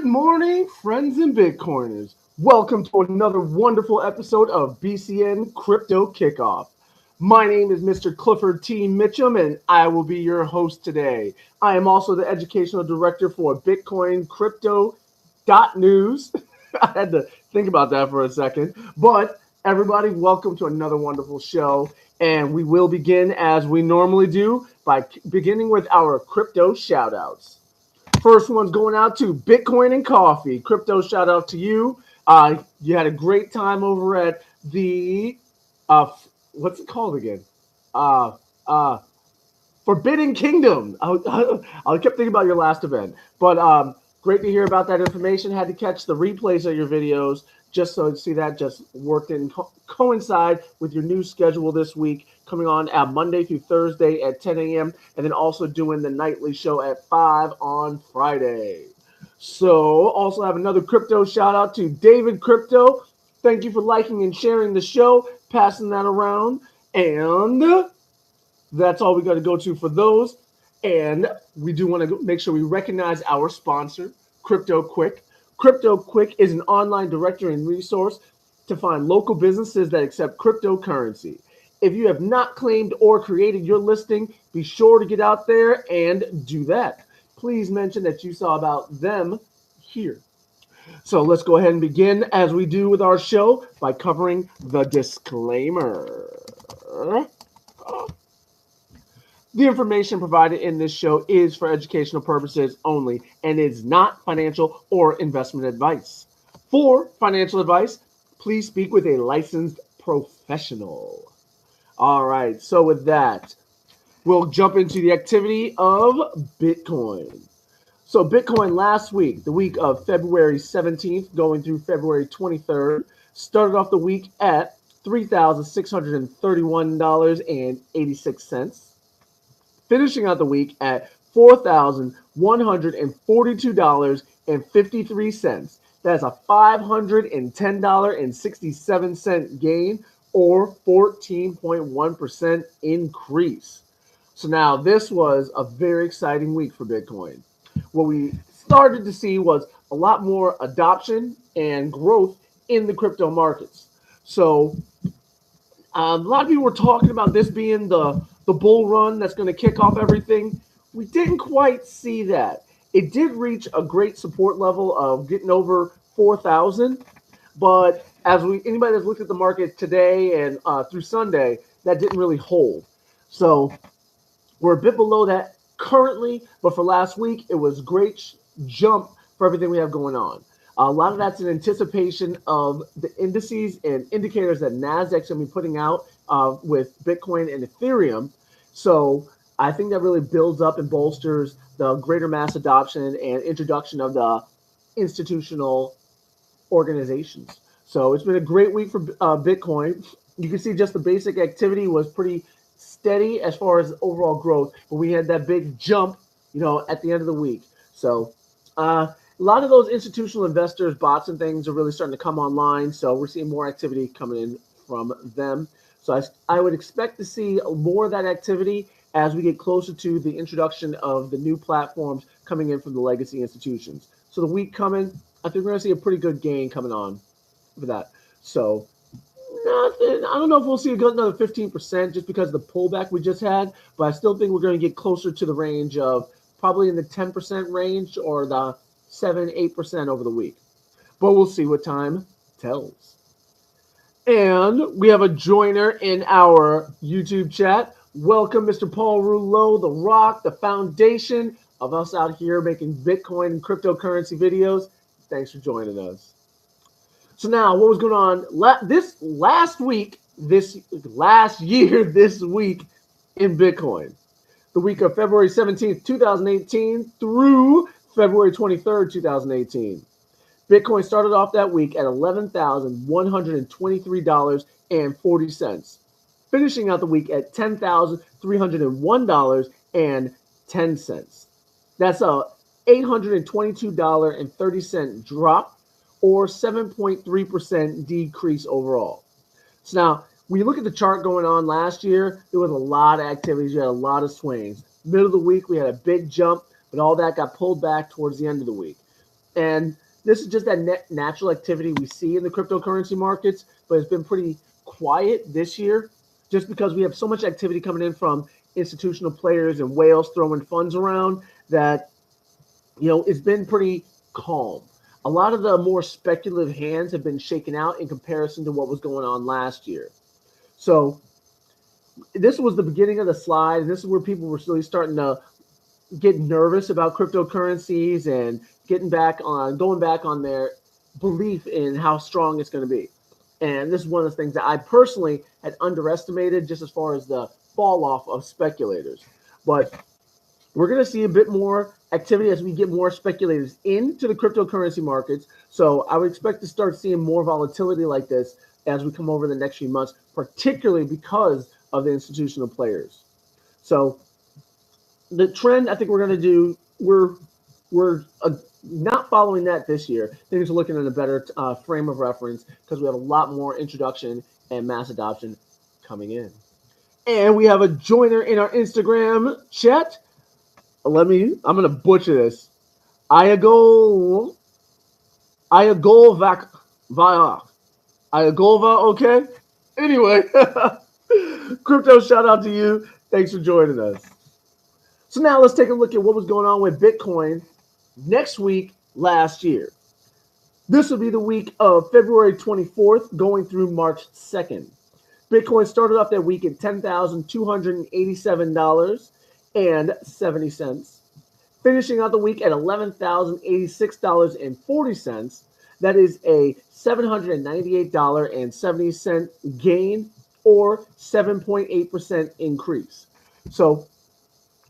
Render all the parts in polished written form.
Good morning, friends and Bitcoiners. Welcome to another wonderful episode of BCN Crypto Kickoff. My name is Mr. Clifford T. Mitchum, and I will be your host today. I am also the educational director for BitcoinCryptoNews. I had to think about that for a second. But everybody, welcome to another wonderful show. And we will begin as we normally do by beginning with our crypto shoutouts. First one's going out to Bitcoin and Coffee. Crypto shout out to you. You had a great time over at the what's it called again? Uh, uh, Forbidden Kingdom. I kept thinking about your last event, but great to hear about that information. Had to catch the replays of your videos just so to see that just worked in coincide with your new schedule this week, coming on at Monday through Thursday at 10 a.m. and then also doing the nightly show at 5 on Friday. So also have another crypto shout out to David Crypto. Thank you for liking and sharing the show, passing that around, and that's all we got to go to for those. And we do want to make sure we recognize our sponsor, Crypto Quick. Crypto Quick is an online directory and resource to find local businesses that accept cryptocurrency. If you have not claimed or created your listing, be sure to get out there and do that. Please mention that you saw about them here. So let's go ahead and begin as we do with our show by covering the disclaimer. The information provided in this show is for educational purposes only and is not financial or investment advice. For financial advice, please speak with a licensed professional. All right, so with that, we'll jump into the activity of Bitcoin. So Bitcoin last week, the week of February 17th going through February 23rd, started off the week at $3,631.86. Finishing out the week at $4,142.53. That's a $510.67 gain or 14.1% increase. So now this was a very exciting week for Bitcoin. What we started to see was a lot more adoption and growth in the crypto markets. So a lot of people were talking about this being the bull run that's going to kick off everything. We didn't quite see that. It did reach a great support level of getting over 4,000, but as anybody that's looked at the market today and through Sunday, that didn't really hold. So we're a bit below that currently, but for last week, it was a great jump for everything we have going on. A lot of that's in anticipation of the indices and indicators that Nasdaq's going to be putting out with Bitcoin and Ethereum. So I think that really builds up and bolsters the greater mass adoption and introduction of the institutional organizations. So it's been a great week for Bitcoin. You can see just the basic activity was pretty steady as far as overall growth, but we had that big jump, at the end of the week. So a lot of those institutional investors, bots and things are really starting to come online. So we're seeing more activity coming in from them. So I would expect to see more of that activity as we get closer to the introduction of the new platforms coming in from the legacy institutions. So the week coming, I think we're going to see a pretty good gain coming on for that. So nothing. I don't know if we'll see another 15% just because of the pullback we just had, but I still think we're going to get closer to the range of probably in the 10% range or the 7-8% over the week. But we'll see what time tells. And we have a joiner in our YouTube chat. Welcome, Mr. Paul Rouleau, the rock, the foundation of us out here making Bitcoin and cryptocurrency videos. Thanks for joining us. So now, what was going on this last week, this week in Bitcoin? The week of February 17th, 2018 through February 23rd, 2018. Bitcoin started off that week at $11,123.40, finishing out the week at $10,301.10. That's a $822.30 drop or 7.3% decrease overall. So now, when you look at the chart going on last year, there was a lot of activities. You had a lot of swings. Middle of the week, we had a big jump, but all that got pulled back towards the end of the week. And this is just that natural activity we see in the cryptocurrency markets, but it's been pretty quiet this year just because we have so much activity coming in from institutional players and whales throwing funds around that, it's been pretty calm. A lot of the more speculative hands have been shaken out in comparison to what was going on last year. So this was the beginning of the slide, and this is where people were really starting to get nervous about cryptocurrencies and going back on their belief in how strong it's going to be. And this is one of the things that I personally had underestimated just as far as the fall off of speculators. But we're going to see a bit more activity as we get more speculators into the cryptocurrency markets. So I would expect to start seeing more volatility like this as we come over the next few months, particularly because of the institutional players. So the trend I think we're going to do, we're not following that this year. Things are looking at a better frame of reference because we have a lot more introduction and mass adoption coming in. And we have a joiner in our Instagram chat. I'm going to butcher this. Ayagolva, okay? Anyway, crypto shout out to you. Thanks for joining us. So now let's take a look at what was going on with Bitcoin next week last year. This will be the week of February 24th going through March 2nd. Bitcoin started off that week at $10,287.70, finishing out the week at $11,086.40. That is a $798.70 gain or 7.8% increase. So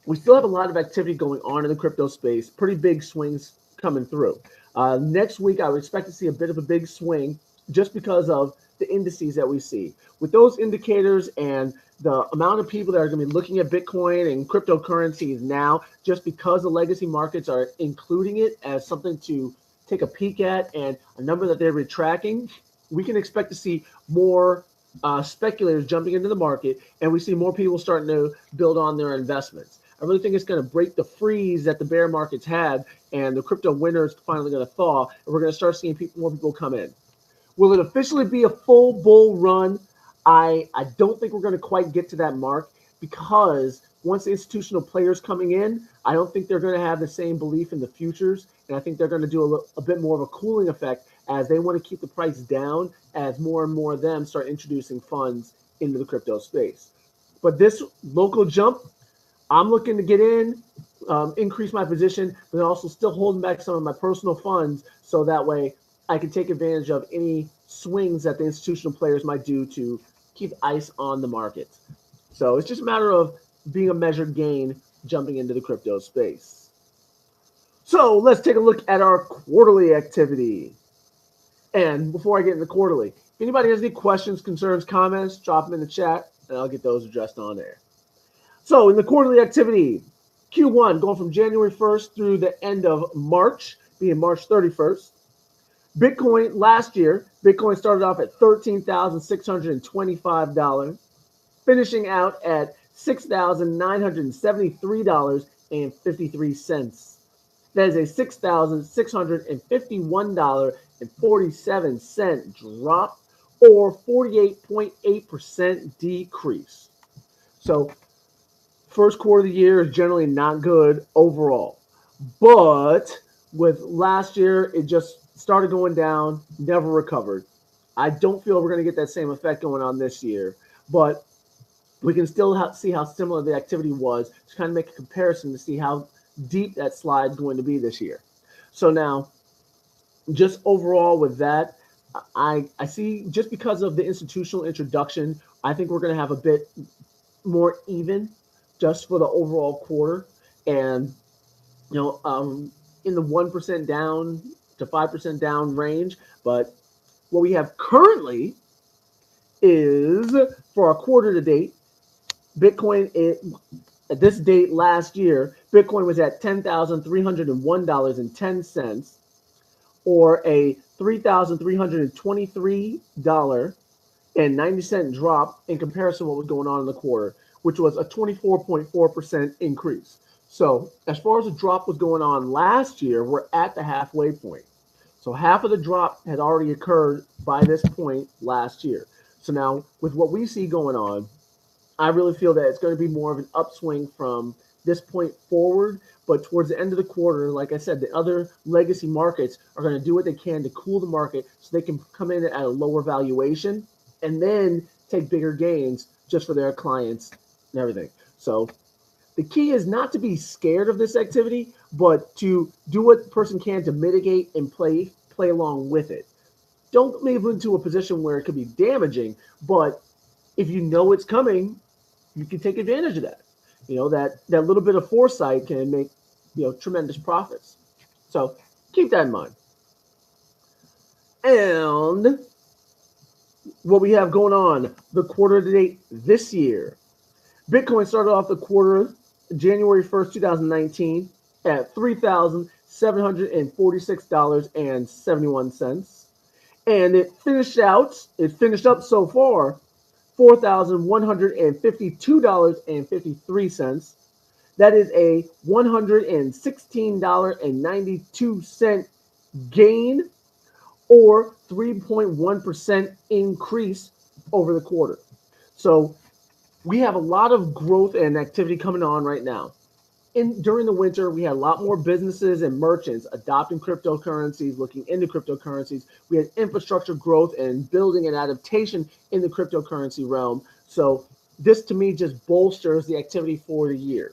we still have a lot of activity going on in the crypto space, pretty big swings coming through. Next week, I would expect to see a bit of a big swing just because of the indices that we see. With those indicators and the amount of people that are going to be looking at Bitcoin and cryptocurrencies now, just because the legacy markets are including it as something to take a peek at and a number that they're tracking, we can expect to see more speculators jumping into the market, and we see more people starting to build on their investments. I really think it's going to break the freeze that the bear markets had, and the crypto winter is finally going to thaw, and we're going to start seeing more people come in. Will it officially be a full bull run? I don't think we're going to quite get to that mark because once the institutional players coming in, I don't think they're going to have the same belief in the futures, and I think they're going to do a bit more of a cooling effect as they want to keep the price down as more and more of them start introducing funds into the crypto space. But this local jump, I'm looking to get in, increase my position, but also still holding back some of my personal funds so that way I can take advantage of any swings that the institutional players might do to keep ice on the market. So it's just a matter of being a measured gain jumping into the crypto space. So let's take a look at our quarterly activity. And before I get into quarterly, if anybody has any questions, concerns, comments, drop them in the chat and I'll get those addressed on air. So in the quarterly activity, Q1 going from January 1st through the end of March, being March 31st. Bitcoin last year, Bitcoin started off at $13,625, finishing out at $6,973.53. That is a $6,651.47 drop or 48.8% decrease. So first quarter of the year is generally not good overall. But with last year, it just started going down, never recovered. I don't feel we're going to get that same effect going on this year, but we can still see how similar the activity was to kind of make a comparison to see how deep that slide is going to be this year. So now, just overall with that, I see just because of the institutional introduction, I think we're going to have a bit more even just for the overall quarter, and in the 1% down to 5% down range. But what we have currently is for our quarter to date, Bitcoin at this date last year, Bitcoin was at $10,301.10 or a $3,323.90 drop in comparison to what was going on in the quarter, which was a 24.4% increase. So as far as the drop was going on last year, we're at the halfway point. So half of the drop had already occurred by this point last year. So now with what we see going on, I really feel that it's going to be more of an upswing from this point forward. But towards the end of the quarter, like I said, the other legacy markets are going to do what they can to cool the market so they can come in at a lower valuation and then take bigger gains just for their clients and everything. So the key is not to be scared of this activity, but to do what the person can to mitigate and play along with it. Don't move into a position where it could be damaging, but if you know it's coming, you can take advantage of that. That little bit of foresight can make tremendous profits. So keep that in mind. And what we have going on the quarter to date this year, Bitcoin started off the quarter January 1st, 2019 at $3,746.71. And it finished up so far $4,152.53. That is a $116.92 gain or 3.1% increase over the quarter. So we have a lot of growth and activity coming on right now. During the winter, we had a lot more businesses and merchants adopting cryptocurrencies, looking into cryptocurrencies. We had infrastructure growth and building an adaptation in the cryptocurrency realm. So this, to me, just bolsters the activity for the year.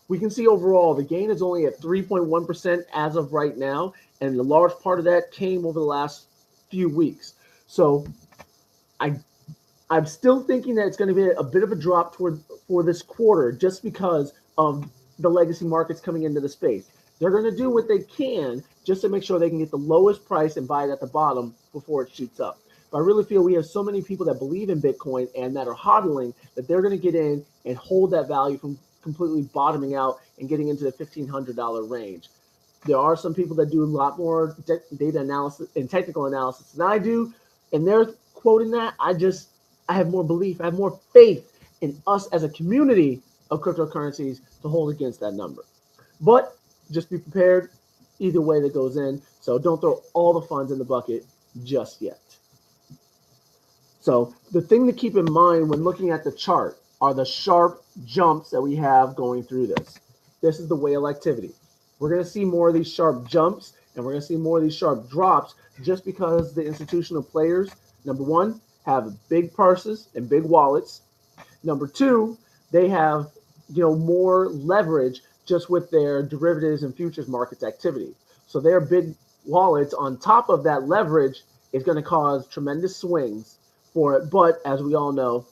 We can see overall the gain is only at 3.1% as of right now, and a large part of that came over the last few weeks. So I'm still thinking that it's going to be a bit of a drop for this quarter just because of the legacy markets coming into the space. They're going to do what they can just to make sure they can get the lowest price and buy it at the bottom before it shoots up. But I really feel we have so many people that believe in Bitcoin and that are hodling that they're going to get in and hold that value from completely bottoming out and getting into the $1,500 range. There are some people that do a lot more data analysis and technical analysis than I do, and they're quoting that. I have more belief. I have more faith in us as a community of cryptocurrencies to hold against that number. But just be prepared either way that goes in. So don't throw all the funds in the bucket just yet. So the thing to keep in mind when looking at the chart are the sharp jumps that we have going through this. This is the whale activity. We're going to see more of these sharp jumps and we're going to see more of these sharp drops just because the institutional players, number one, have big purses and big wallets. Number two, they have more leverage just with their derivatives and futures markets activity. So their big wallets on top of that leverage is going to cause tremendous swings for it. But as we all know,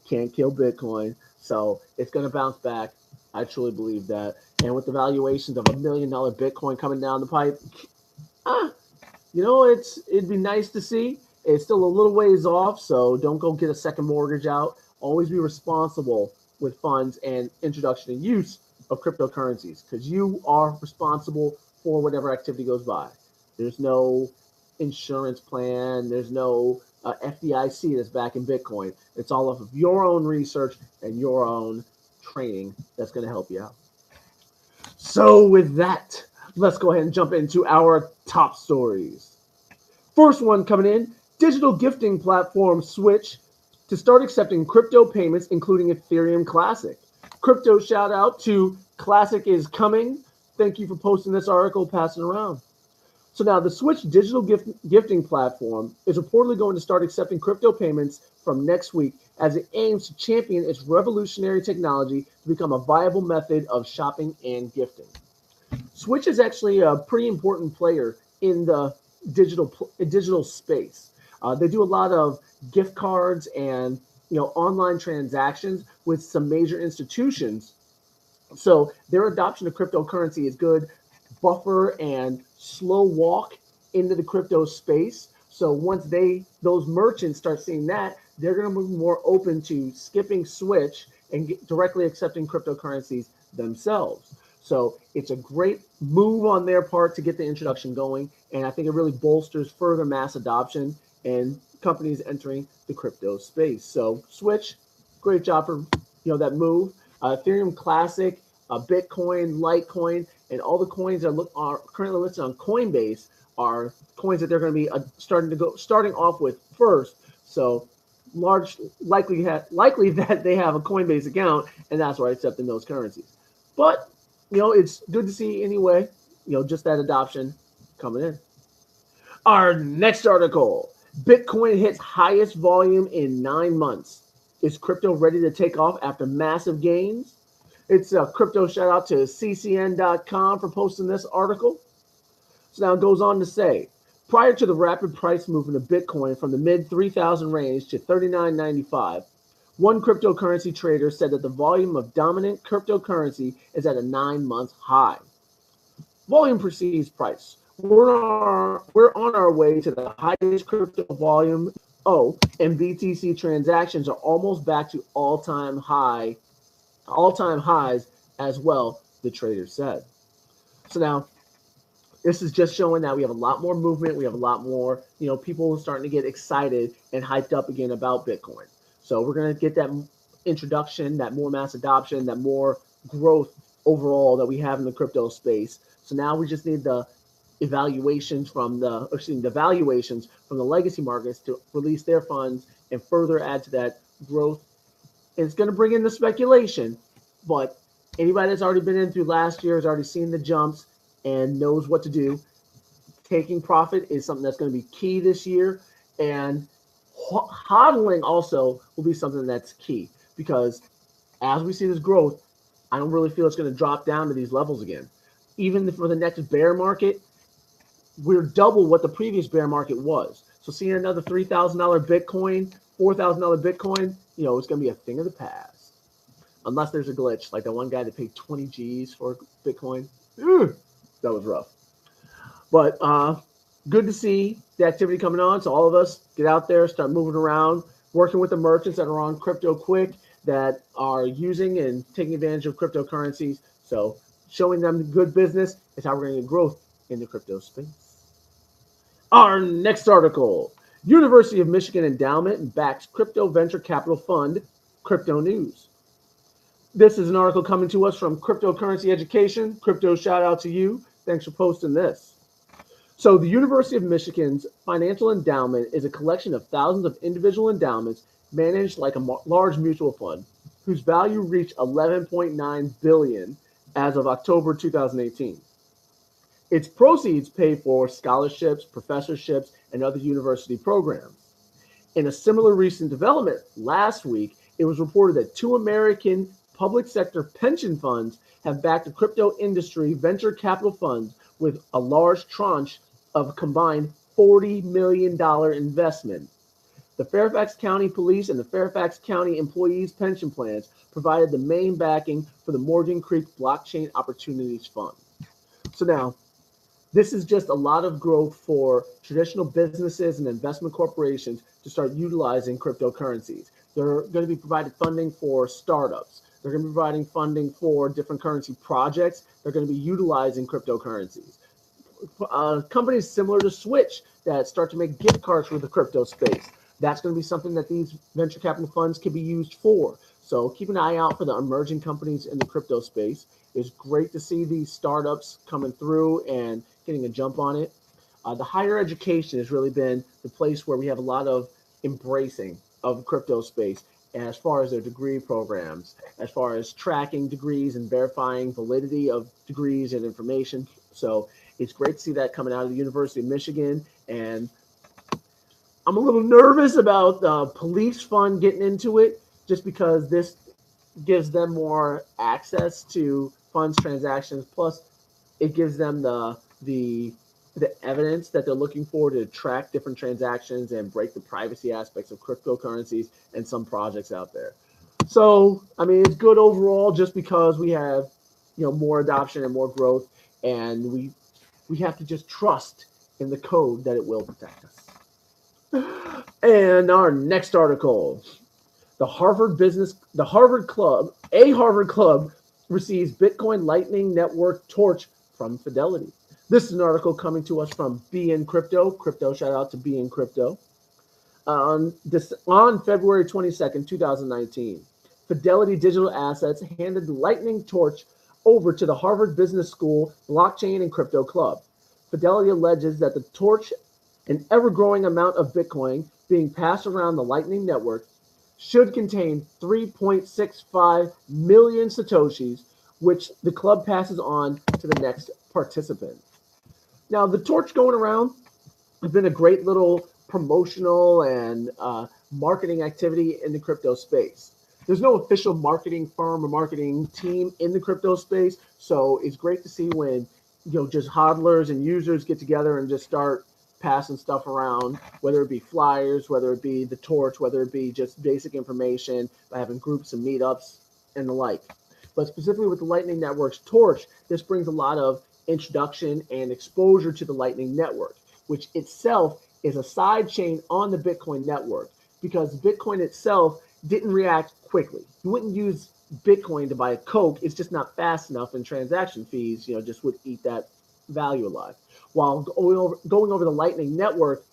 can't kill Bitcoin. So it's going to bounce back. I truly believe that. And with the valuations of $1 million Bitcoin coming down the pipe, it'd be nice to see. It's still a little ways off, so don't go get a second mortgage out. Always be responsible with funds and introduction and use of cryptocurrencies because you are responsible for whatever activity goes by. There's no insurance plan. There's no FDIC that's backing Bitcoin. It's all off of your own research and your own training that's going to help you out. So with that, let's go ahead and jump into our top stories. First one coming in, digital gifting platform Swych to start accepting crypto payments, including Ethereum Classic. Crypto shout out to Classic is coming. Thank you for posting this article, passing around. So now the Swych digital gifting platform is reportedly going to start accepting crypto payments from next week as it aims to champion its revolutionary technology to become a viable method of shopping and gifting. Swych is actually a pretty important player in the digital space. They do a lot of gift cards and online transactions with some major institutions. So their adoption of cryptocurrency is good buffer and slow walk into the crypto space. So once those merchants start seeing that, they're going to be more open to skipping Swych and directly accepting cryptocurrencies themselves. So it's a great move on their part to get the introduction going, and I think it really bolsters further mass adoption and companies entering the crypto space. So Swych, great job for that move. Ethereum Classic, Bitcoin, Litecoin, and all the coins that are currently listed on Coinbase are coins that they're going to be starting off with first. So likely that they have a Coinbase account, and that's why accepting those currencies. But it's good to see anyway. Just that adoption coming in. Our next article: Bitcoin hits highest volume in 9 months. Is crypto ready to take off after massive gains? It's a crypto shout out to ccn.com for posting this article. So now it goes on to say, prior to the rapid price movement of Bitcoin from the mid 3,000 range to $39.95, one cryptocurrency trader said that the volume of dominant cryptocurrency is at a 9-month high. Volume precedes price. We're on our way to the highest crypto volume. And BTC transactions are almost back to all-time highs as well, the trader said. So now, this is just showing that we have a lot more movement. We have a lot more, people starting to get excited and hyped up again about Bitcoin. So we're going to get that introduction, that more mass adoption, that more growth overall that we have in the crypto space. So now we just need the valuations from the legacy markets to release their funds and further add to that growth. And it's going to bring in the speculation, but anybody that's already been in through last year has already seen the jumps and knows what to do. Taking profit is something that's going to be key this year, and hodling also will be something that's key, because as we see this growth, I don't really feel it's going to drop down to these levels again. Even for the next bear market, we're double what the previous bear market was. So seeing another $3,000 Bitcoin, $4,000 Bitcoin, it's going to be a thing of the past. Unless there's a glitch, like that one guy that paid 20 G's for Bitcoin. That was rough. But good to see the activity coming on. So all of us get out there, start moving around, working with the merchants that are on Crypto Quick that are using and taking advantage of cryptocurrencies. So showing them good business is how we're going to get growth in the crypto space. Our next article: University of Michigan Endowment backs crypto venture capital fund, CryptoNews. This is an article coming to us from Cryptocurrency Education. Crypto shout out to you. Thanks for posting this. So the University of Michigan's financial endowment is a collection of thousands of individual endowments managed like a large mutual fund, whose value reached $11.9 billion as of October 2018. Its proceeds pay for scholarships, professorships, and other university programs. In a similar recent development, last week, it was reported that 2 American public sector pension funds have backed a crypto industry venture capital funds with a large tranche of a combined $40 million investment. The Fairfax County Police and the Fairfax County Employees Pension Plans provided the main backing for the Morgan Creek Blockchain Opportunities Fund. So now, this is just a lot of growth for traditional businesses and investment corporations to start utilizing cryptocurrencies. They're going to be providing funding for startups. They're going to be providing funding for different currency projects. They're going to be utilizing cryptocurrencies. Companies similar to Swych that start to make gift cards for the crypto space. That's going to be something that these venture capital funds can be used for. So keep an eye out for the emerging companies in the crypto space. It's great to see these startups coming through and getting a jump on it. The higher education has really been the place where we have a lot of embracing of crypto space as far as their degree programs, as far as tracking degrees and verifying validity of degrees and information. So it's great to see that coming out of the University of Michigan. And I'm a little nervous about the police fund getting into it, just because this gives them more access to funds transactions. Plus, it gives them the evidence that they're looking for to track different transactions and break the privacy aspects of cryptocurrencies and some projects out there. So, I mean, it's good overall, just because we have, more adoption and more growth, and we have to just trust in the code that it will protect us. And our next article: a Harvard Club receives Bitcoin Lightning Network torch from Fidelity. This is an article coming to us from BCN Crypto. Shout out to BCN Crypto. On February 22nd, 2019, Fidelity Digital Assets handed the lightning torch over to the Harvard Business School Blockchain and Crypto Club. Fidelity alleges that the torch, an ever-growing amount of Bitcoin being passed around the Lightning Network, should contain 3.65 million Satoshis, which the club passes on to the next participant. Now, the torch going around has been a great little promotional and marketing activity in the crypto space. There's no official marketing firm or marketing team in the crypto space, so it's great to see when just hodlers and users get together and just start passing stuff around, whether it be flyers, whether it be the torch, whether it be just basic information by having groups and meetups and the like. But specifically with the Lightning Network's torch, this brings a lot of introduction and exposure to the Lightning Network, which itself is a side chain on the Bitcoin network, because Bitcoin itself didn't react quickly. You wouldn't use Bitcoin to buy a Coke. It's just not fast enough, and transaction fees, just would eat that value alive. While going over the Lightning Network,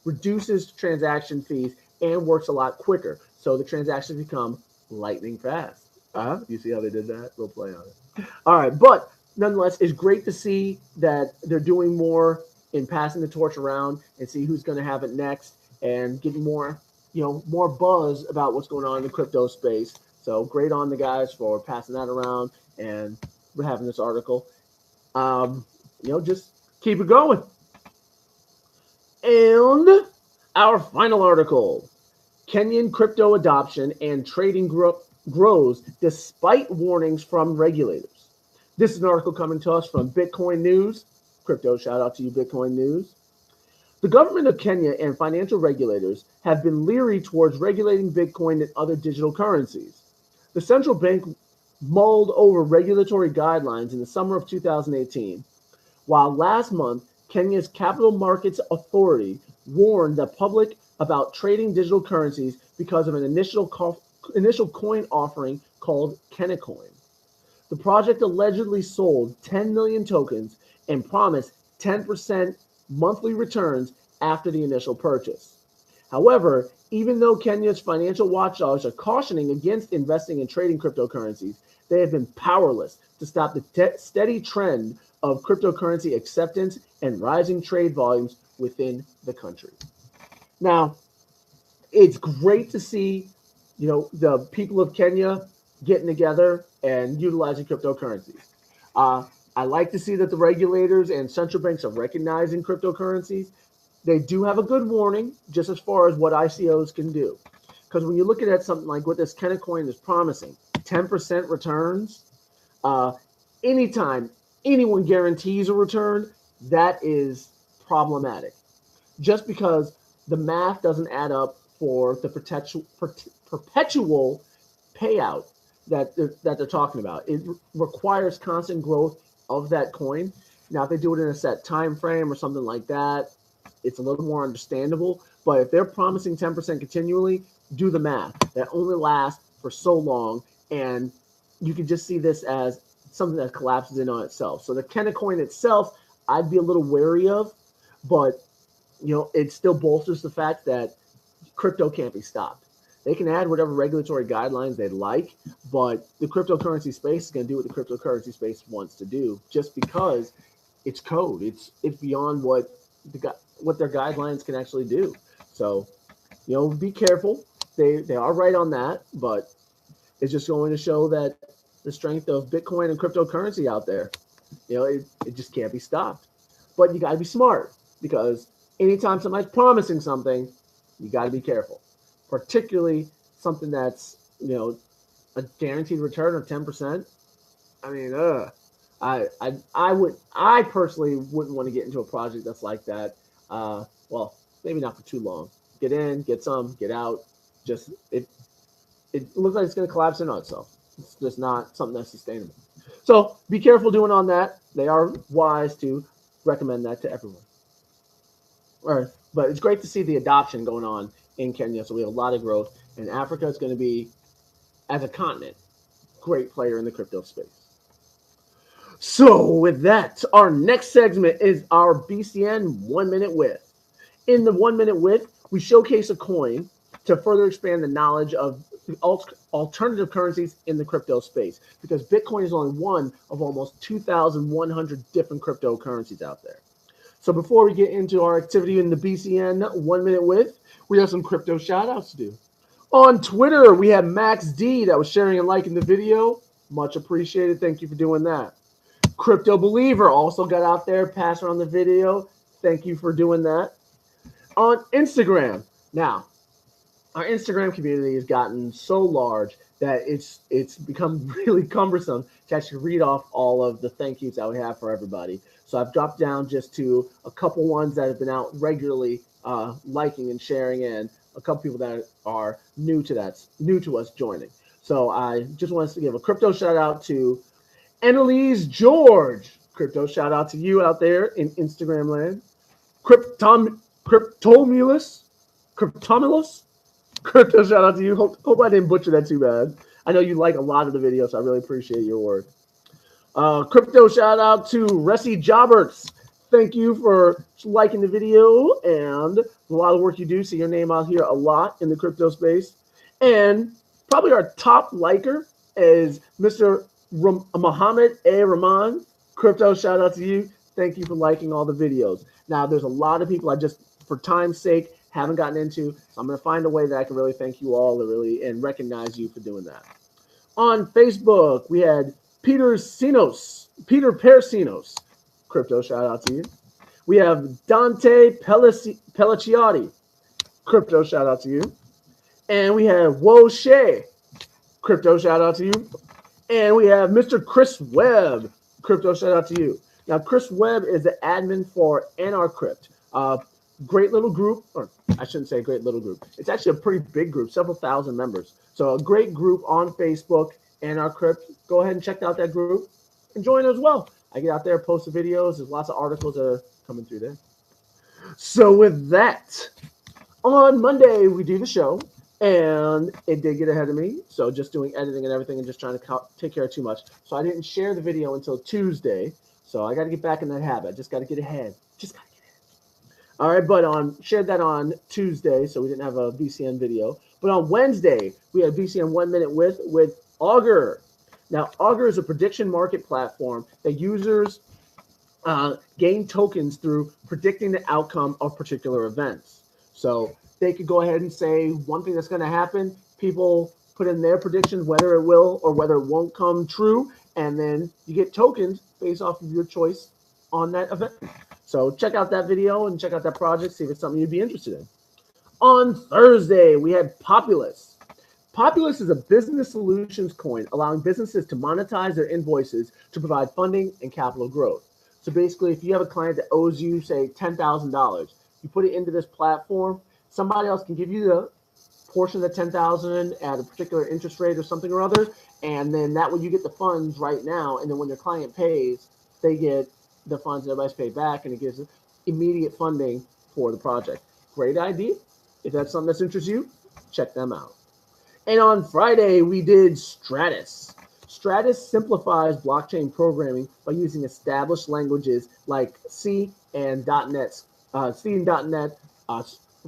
reduces transaction fees and works a lot quicker. So the transactions become lightning fast. You see how they did that? We'll play on it. All right, but nonetheless, it's great to see that they're doing more in passing the torch around and see who's going to have it next and getting more, more buzz about what's going on in the crypto space. So great on the guys for passing that around, and we're having this article. Just keep it going. And our final article, Kenyan crypto adoption and trading grows despite warnings from regulators. This is an article coming to us from Bitcoin News. Crypto, shout out to you, Bitcoin News. The government of Kenya and financial regulators have been leery towards regulating Bitcoin and other digital currencies. The central bank mulled over regulatory guidelines in the summer of 2018, while last month, Kenya's Capital Markets Authority warned the public about trading digital currencies because of an initial coin offering called Kenyacoin. The project allegedly sold 10 million tokens and promised 10% monthly returns after the initial purchase. However, even though Kenya's financial watchdogs are cautioning against investing in trading cryptocurrencies, they have been powerless to stop the steady trend of cryptocurrency acceptance and rising trade volumes within the country. Now, it's great to see, the people of Kenya getting together and utilizing cryptocurrencies. I like to see that the regulators and central banks are recognizing cryptocurrencies. They do have a good warning just as far as what ICOs can do. Because when you're looking at something like what this Kenyacoin is promising, 10% returns, anytime anyone guarantees a return, that is problematic. Just because the math doesn't add up for the perpetual payout that they're talking about. It requires constant growth of that coin. Now, if they do it in a set time frame or something like that, it's a little more understandable. But if they're promising 10% continually, do the math. That only lasts for so long, and you can just see this as something that collapses in on itself. So the Kenyacoin itself, I'd be a little wary of, but it still bolsters the fact that crypto can't be stopped. They can add whatever regulatory guidelines they'd like, but the cryptocurrency space is going to do what the cryptocurrency space wants to do, just because it's code. It's beyond what their guidelines can actually do. So, be careful. They are right on that, but it's just going to show that the strength of Bitcoin and cryptocurrency out there. It just can't be stopped. But you got to be smart, because anytime somebody's promising something, you got to be careful. Particularly something that's, a guaranteed return of 10%. I mean, I personally wouldn't want to get into a project that's like that. Well, maybe not for too long. Get in, get some, get out. Just it looks like it's going to collapse in on itself. It's just not something that's sustainable. So be careful doing on that. They are wise to recommend that to everyone. All right, but it's great to see the adoption going on in Kenya. So we have a lot of growth, and Africa is going to be, as a continent, great player in the crypto space. So with that, our next segment is our BCN 1 Minute With. In the 1 Minute With, we showcase a coin to further expand the knowledge of alternative currencies in the crypto space, because Bitcoin is only one of almost 2,100 different cryptocurrencies out there. So before we get into our activity in the BCN 1 Minute With, we have some crypto shout outs to do. On Twitter, we have Max D that was sharing and liking the video. Much appreciated. Thank you for doing that. Crypto Believer also got out there, passed around the video. Thank you for doing that. On Instagram, now, our Instagram community has gotten so large that it's become really cumbersome to actually read off all of the thank yous that we have for everybody. So I've dropped down just to a couple ones that have been out regularly liking and sharing, and a couple people that are new to us joining. So I just wanted to give a crypto shout out to Annalise George. Crypto shout out to you out there in Instagram land. Cryptomulus. Crypto shout out to you. Hope I didn't butcher that too bad. I know you like a lot of the videos, so I really appreciate your work. Crypto shout out to Ressi Jobberts. Thank you for liking the video and a lot of work you do. See your name out here a lot in the crypto space. And probably our top liker is Mr. Mohammed A. Rahman. Crypto shout out to you. Thank you for liking all the videos. Now, there's a lot of people I just, for time's sake, haven't gotten into, so I'm going to find a way that I can really thank you all and recognize you for doing that. On Facebook, we had Peter Persinos. Crypto shout out to you. We have Dante Pelliciotti. Crypto shout out to you. And we have Wo Shea. Crypto shout out to you. And we have Mr. Chris Webb. Crypto shout out to you. Now, Chris Webb is the admin for Anarcrypt. Great little group, or I shouldn't say great little group. It's actually a pretty big group, several thousand members. So a great group on Facebook, Anarcrypt. Go ahead and check out that group and join as well. I get out there, post the videos. There's lots of articles that are coming through there. So with that, on Monday, we do the show, and it did get ahead of me. So just doing editing and everything and just trying to take care of too much. So I didn't share the video until Tuesday. So I got to get back in that habit. I just got to get ahead. All right, but shared that on Tuesday, so we didn't have a BCN video. But on Wednesday, we had BCN 1 Minute with Augur. Now, Augur is a prediction market platform that users gain tokens through predicting the outcome of particular events. So they could go ahead and say one thing that's going to happen. People put in their predictions, whether it will or whether it won't come true, and then you get tokens based off of your choice on that event. So check out that video and check out that project, see if it's something you'd be interested in. On Thursday, we had Populus. Populus is a business solutions coin allowing businesses to monetize their invoices to provide funding and capital growth. So basically, if you have a client that owes you, say, $10,000, you put it into this platform, somebody else can give you the portion of the $10,000 at a particular interest rate or something or other, and then that way you get the funds right now, and then when your client pays, they get the funds and everybody's paid back, and it gives immediate funding for the project. Great idea. If that's something that's interests you, check them out. And on Friday, we did Stratus. Stratus simplifies blockchain programming by using established languages like C and .NET,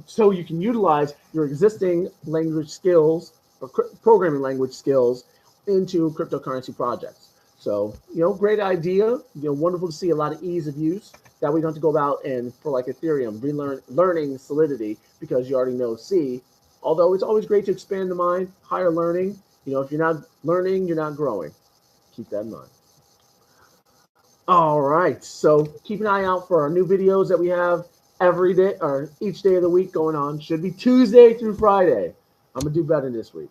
so you can utilize your existing language skills or programming language skills into cryptocurrency projects. So, great idea. Wonderful to see a lot of ease of use that we don't have to go about and for like Ethereum, learning Solidity because you already know C. Although it's always great to expand the mind, higher learning. If you're not learning, you're not growing. Keep that in mind. All right. So keep an eye out for our new videos that we have every day or each day of the week going on. Should be Tuesday through Friday. I'm going to do better this week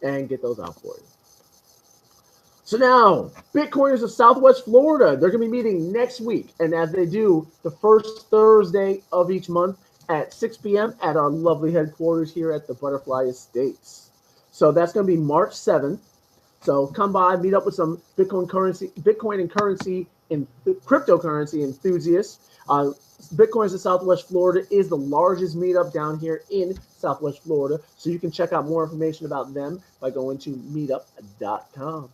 and get those out for you. So now, Bitcoiners of Southwest Florida, they're going to be meeting next week. And as they do, the first Thursday of each month at 6 p.m. at our lovely headquarters here at the Butterfly Estates. So that's going to be March 7th. So come by, meet up with some Bitcoin and currency and cryptocurrency enthusiasts. Bitcoiners of Southwest Florida is the largest meetup down here in Southwest Florida. So you can check out more information about them by going to meetup.com.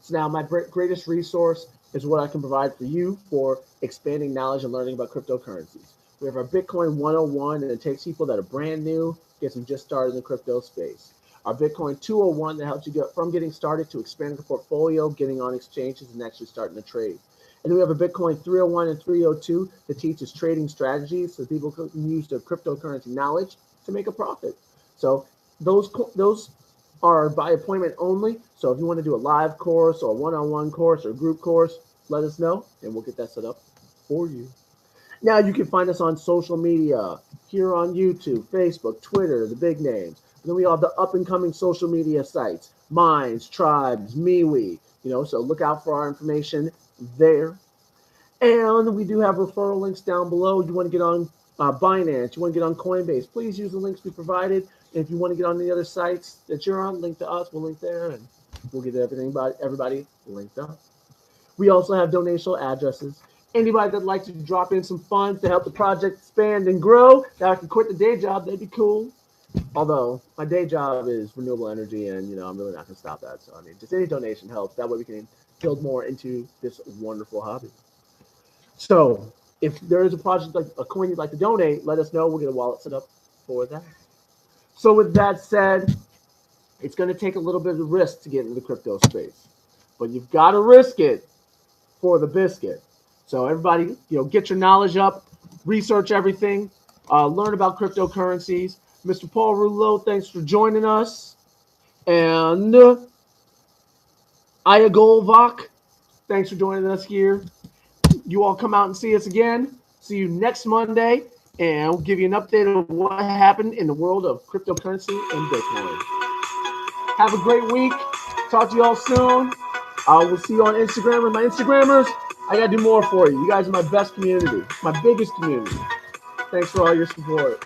So now my greatest resource is what I can provide for you for expanding knowledge and learning about cryptocurrencies. We have our Bitcoin 101, and it takes people that are brand new, gets them just started in the crypto space. our Bitcoin 201 that helps you get from getting started to expanding the portfolio, getting on exchanges, and actually starting to trade. And then we have a Bitcoin 301 and 302 that teaches trading strategies so people can use their cryptocurrency knowledge to make a profit. So those are by appointment only. So if you want to do a live course or a one-on-one course or a group course, let us know and we'll get that set up for you. Now you can find us on social media here on YouTube, Facebook, Twitter, the big names. And then we have the up and coming social media sites, Minds, Tribes, MeWe. So look out for our information there. And we do have referral links down below. You want to get on Binance, you want to get on Coinbase, please use the links we provided. And if you want to get on the other sites that you're on, link to us, we'll link there, and we'll get everybody linked up. We also have donation addresses. Anybody that'd like to drop in some funds to help the project expand and grow, that I can quit the day job, that'd be cool. Although my day job is renewable energy, and I'm really not going to stop that. So just any donation helps. That way we can build more into this wonderful hobby. So if there is a project like a coin you'd like to donate, let us know. We'll get a wallet set up for that. So with that said, it's going to take a little bit of risk to get into the crypto space, but you've got to risk it for the biscuit. So everybody, get your knowledge up, research everything, learn about cryptocurrencies. Mr. Paul Rouleau, thanks for joining us. And Aya Golvak, thanks for joining us here. You all come out and see us again. See you next Monday, and we'll give you an update of what happened in the world of cryptocurrency and Bitcoin. Have a great week. Talk to you all soon. We'll see you on Instagram. And my Instagrammers, I got to do more for you. You guys are my best community, my biggest community. Thanks for all your support.